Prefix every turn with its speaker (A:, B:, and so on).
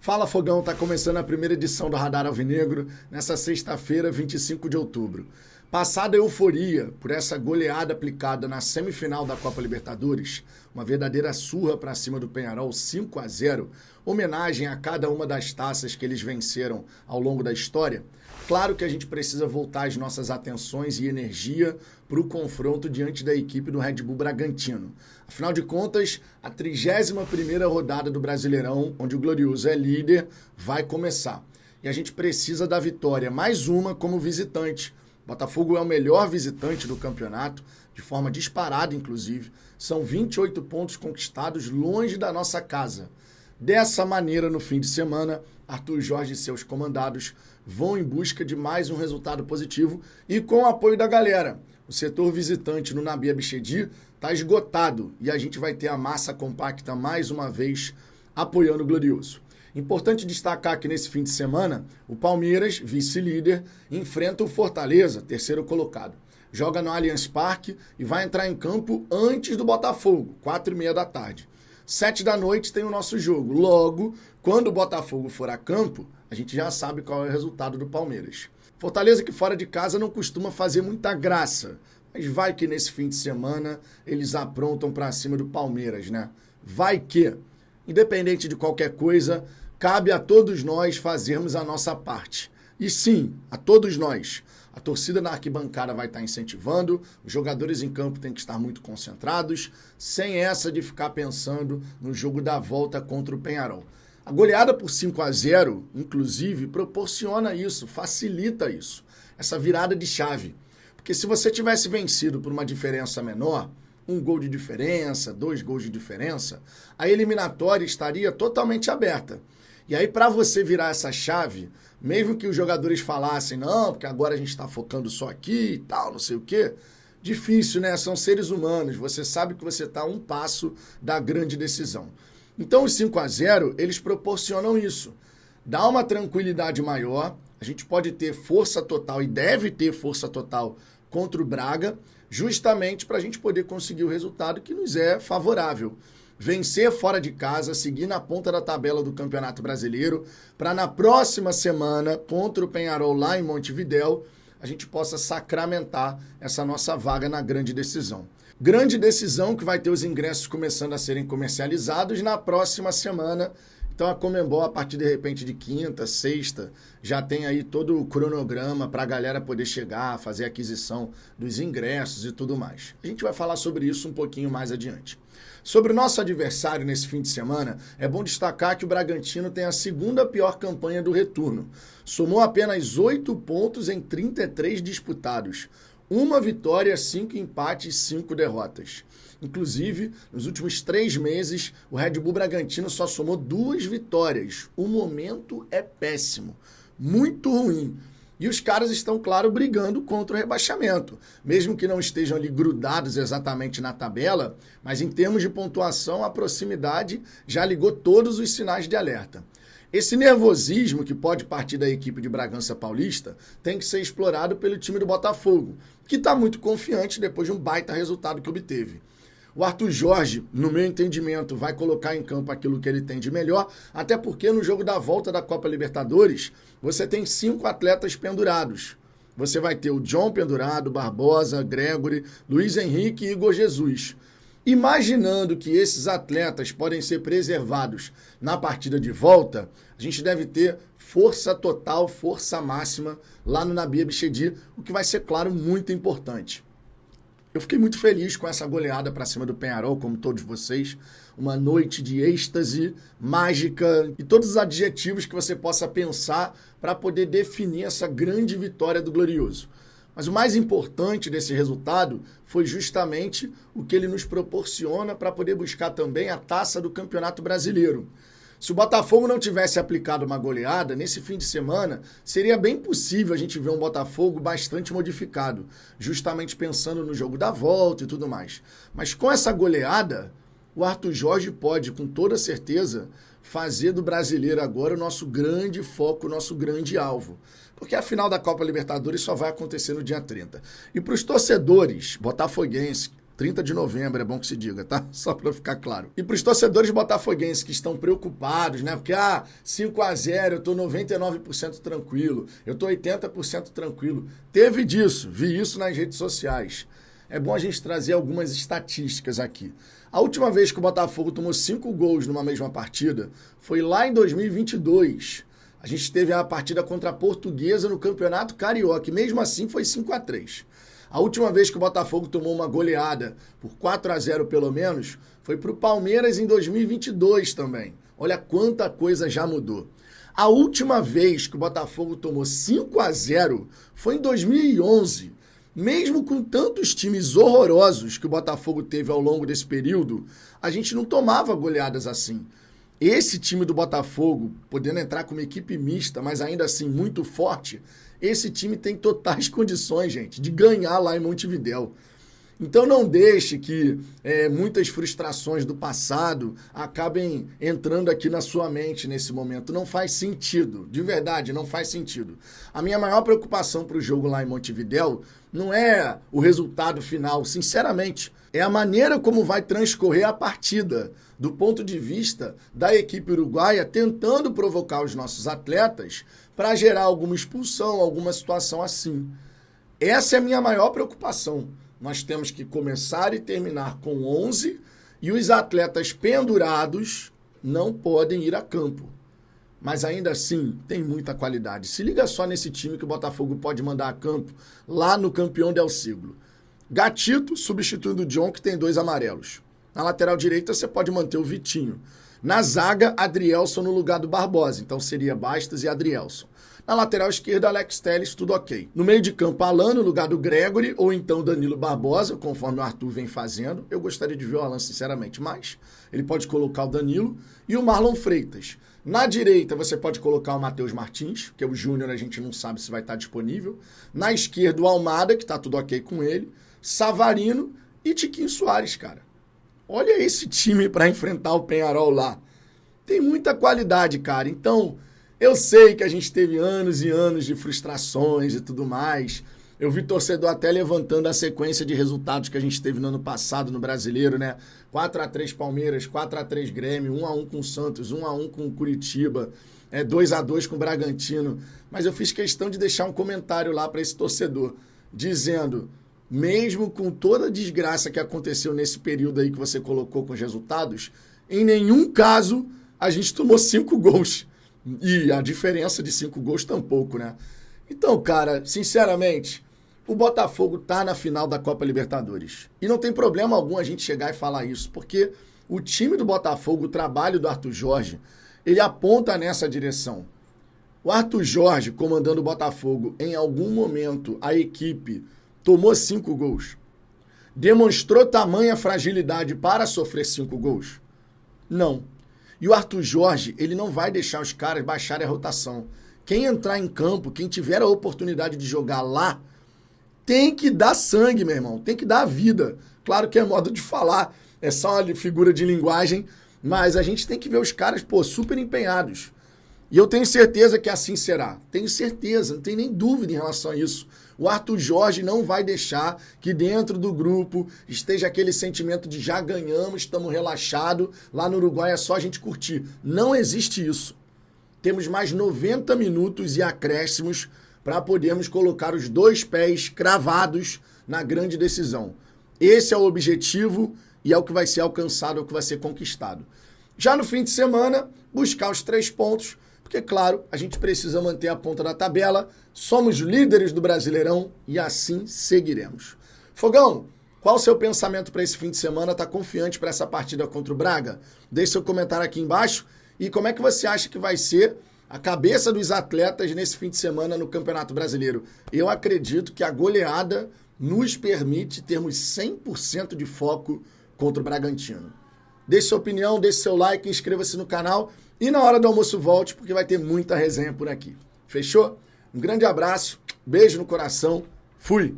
A: Fala Fogão, tá começando a primeira edição do Radar Alvinegro nessa sexta-feira, 25 de outubro. Passada a euforia por essa goleada aplicada na semifinal da Copa Libertadores, uma verdadeira surra para cima do Peñarol, 5-0, homenagem a cada uma das taças que eles venceram ao longo da história, claro que a gente precisa voltar as nossas atenções e energia para o confronto diante da equipe do Red Bull Bragantino. Afinal de contas, a 31ª rodada do Brasileirão, onde o Glorioso é líder, vai começar. E a gente precisa da vitória, mais uma como visitante. Botafogo é o melhor visitante do campeonato, de forma disparada, inclusive. São 28 pontos conquistados longe da nossa casa. Dessa maneira, no fim de semana, Arthur Jorge e seus comandados vão em busca de mais um resultado positivo e com o apoio da galera. O setor visitante no Nabi Abichedi está esgotado e a gente vai ter a massa compacta mais uma vez apoiando o Glorioso. Importante destacar que nesse fim de semana, o Palmeiras, vice-líder, enfrenta o Fortaleza, terceiro colocado. Joga no Allianz Parque e vai entrar em campo antes do Botafogo, 4h30 da tarde. 7 da noite tem o nosso jogo. Logo, quando o Botafogo for a campo, a gente já sabe qual é o resultado do Palmeiras. Fortaleza que fora de casa não costuma fazer muita graça, mas vai que nesse fim de semana eles aprontam pra cima do Palmeiras, né? Vai que, independente de qualquer coisa, cabe a todos nós fazermos a nossa parte. E sim, a todos nós. A torcida na arquibancada vai estar incentivando, os jogadores em campo têm que estar muito concentrados, sem essa de ficar pensando no jogo da volta contra o Peñarol. A goleada por 5-0, inclusive, proporciona isso, facilita isso, essa virada de chave. Porque se você tivesse vencido por uma diferença menor, 1 gol de diferença, 2 gols de diferença, a eliminatória estaria totalmente aberta. E aí, para você virar essa chave, mesmo que os jogadores falassem, não, porque agora a gente está focando só aqui e tal, não sei o quê, difícil, né? São seres humanos, você sabe que você está a um passo da grande decisão. Então, os 5-0, eles proporcionam isso. Dá uma tranquilidade maior, a gente pode ter força total e deve ter força total contra o Braga, justamente para a gente poder conseguir o resultado que nos é favorável. Vencer fora de casa, seguir na ponta da tabela do Campeonato Brasileiro, para na próxima semana, contra o Peñarol lá em Montevidéu, a gente possa sacramentar essa nossa vaga na grande decisão. Grande decisão que vai ter os ingressos começando a serem comercializados na próxima semana. Então a Conmebol, a partir de repente de quinta, sexta, já tem aí todo o cronograma para a galera poder chegar, fazer a aquisição dos ingressos e tudo mais. A gente vai falar sobre isso um pouquinho mais adiante. Sobre o nosso adversário nesse fim de semana, é bom destacar que o Bragantino tem a segunda pior campanha do retorno. Somou apenas 8 pontos em 33 disputados. 1 vitória, 5 empates e 5 derrotas. Inclusive, nos últimos 3 meses, o Red Bull Bragantino só somou 2 vitórias. O momento é péssimo, muito ruim. E os caras estão, claro, brigando contra o rebaixamento. Mesmo que não estejam ali grudados exatamente na tabela, mas em termos de pontuação, a proximidade já ligou todos os sinais de alerta. Esse nervosismo que pode partir da equipe de Bragança Paulista tem que ser explorado pelo time do Botafogo, que está muito confiante depois de um baita resultado que obteve. O Arthur Jorge, no meu entendimento, vai colocar em campo aquilo que ele tem de melhor, até porque no jogo da volta da Copa Libertadores, você tem 5 atletas pendurados. Você vai ter o John pendurado, Barbosa, Gregory, Luiz Henrique e Igor Jesus. Imaginando que esses atletas podem ser preservados na partida de volta, a gente deve ter força total, força máxima lá no Nabi Abichedi, o que vai ser, claro, muito importante. Eu fiquei muito feliz com essa goleada para cima do Peñarol, como todos vocês. Uma noite de êxtase, mágica e todos os adjetivos que você possa pensar para poder definir essa grande vitória do Glorioso. Mas o mais importante desse resultado foi justamente o que ele nos proporciona para poder buscar também a taça do Campeonato Brasileiro. Se o Botafogo não tivesse aplicado uma goleada, nesse fim de semana, seria bem possível a gente ver um Botafogo bastante modificado, justamente pensando no jogo da volta e tudo mais. Mas com essa goleada, o Arthur Jorge pode, com toda certeza, fazer do brasileiro agora o nosso grande foco, o nosso grande alvo. Porque a final da Copa Libertadores só vai acontecer no dia 30. E para os torcedores botafoguenses 30 de novembro, é bom que se diga, tá? Só para ficar claro. E para os torcedores botafoguenses que estão preocupados, né? Porque, 5-0, eu tô 99% tranquilo, eu tô 80% tranquilo. Teve disso, vi isso nas redes sociais. É bom a gente trazer algumas estatísticas aqui. A última vez que o Botafogo tomou 5 gols numa mesma partida foi lá em 2022. A gente teve a partida contra a Portuguesa no Campeonato Carioca, e mesmo assim foi 5-3. A última vez que o Botafogo tomou uma goleada por 4-0 pelo menos foi para o Palmeiras em 2022 também. Olha quanta coisa já mudou. A última vez que o Botafogo tomou 5-0 foi em 2011. Mesmo com tantos times horrorosos que o Botafogo teve ao longo desse período, a gente não tomava goleadas assim. Esse time do Botafogo, podendo entrar com uma equipe mista, mas ainda assim muito forte, esse time tem totais condições, gente, de ganhar lá em Montevidéu. Então não deixe que muitas frustrações do passado acabem entrando aqui na sua mente nesse momento. Não faz sentido, de verdade, não faz sentido. A minha maior preocupação para o jogo lá em Montevidéu não é o resultado final, sinceramente. É a maneira como vai transcorrer a partida, do ponto de vista da equipe uruguaia tentando provocar os nossos atletas para gerar alguma expulsão, alguma situação assim. Essa é a minha maior preocupação. Nós temos que começar e terminar com 11 e os atletas pendurados não podem ir a campo. Mas ainda assim, tem muita qualidade. Se liga só nesse time que o Botafogo pode mandar a campo lá no campeão del siglo. Gatito substituindo o John, que tem 2 amarelos. Na lateral direita você pode manter o Vitinho. Na zaga, Adrielson no lugar do Barbosa. Então seria Bastos e Adrielson. Na lateral esquerda, Alex Telles, tudo ok. No meio de campo, Alan no lugar do Gregory ou então Danilo Barbosa, conforme o Arthur vem fazendo. Eu gostaria de ver o Alan, sinceramente, mas ele pode colocar o Danilo e o Marlon Freitas. Na direita, você pode colocar o Matheus Martins, que é o Júnior, a gente não sabe se vai estar disponível. Na esquerda, o Almada, que está tudo ok com ele. Savarino e Tiquinho Soares, cara. Olha esse time para enfrentar o Peñarol lá. Tem muita qualidade, cara. Então, eu sei que a gente teve anos e anos de frustrações e tudo mais. Eu vi torcedor até levantando a sequência de resultados que a gente teve no ano passado no Brasileiro, né? 4-3 Palmeiras, 4-3 Grêmio, 1-1 com o Santos, 1-1 com o Curitiba, 2-2 com o Bragantino. Mas eu fiz questão de deixar um comentário lá para esse torcedor, dizendo, mesmo com toda a desgraça que aconteceu nesse período aí que você colocou com os resultados, em nenhum caso a gente tomou 5 gols. E a diferença de 5 gols tampouco, né? Então, cara, sinceramente, o Botafogo tá na final da Copa Libertadores. E não tem problema algum a gente chegar e falar isso, porque o time do Botafogo, o trabalho do Arthur Jorge, ele aponta nessa direção. O Arthur Jorge, comandando o Botafogo, em algum momento a equipe tomou 5 gols. Demonstrou tamanha fragilidade para sofrer 5 gols? Não. E o Arthur Jorge, ele não vai deixar os caras baixarem a rotação. Quem entrar em campo, quem tiver a oportunidade de jogar lá, tem que dar sangue, meu irmão. Tem que dar a vida. Claro que é modo de falar, é só uma figura de linguagem, mas a gente tem que ver os caras, super empenhados. E eu tenho certeza que assim será. Tenho certeza, não tenho nem dúvida em relação a isso. O Arthur Jorge não vai deixar que dentro do grupo esteja aquele sentimento de já ganhamos, estamos relaxados, lá no Uruguai é só a gente curtir. Não existe isso. Temos mais 90 minutos e acréscimos para podermos colocar os 2 pés cravados na grande decisão. Esse é o objetivo e é o que vai ser alcançado, é o que vai ser conquistado. Já no fim de semana, buscar os 3 pontos, porque, claro, a gente precisa manter a ponta da tabela, somos líderes do Brasileirão e assim seguiremos. Fogão, qual o seu pensamento para esse fim de semana? Tá confiante para essa partida contra o Braga? Deixe seu comentário aqui embaixo. E como é que você acha que vai ser a cabeça dos atletas nesse fim de semana no Campeonato Brasileiro? Eu acredito que a goleada nos permite termos 100% de foco contra o Bragantino. Deixe sua opinião, deixe seu like, inscreva-se no canal e na hora do almoço volte, porque vai ter muita resenha por aqui. Fechou? Um grande abraço, beijo no coração, fui!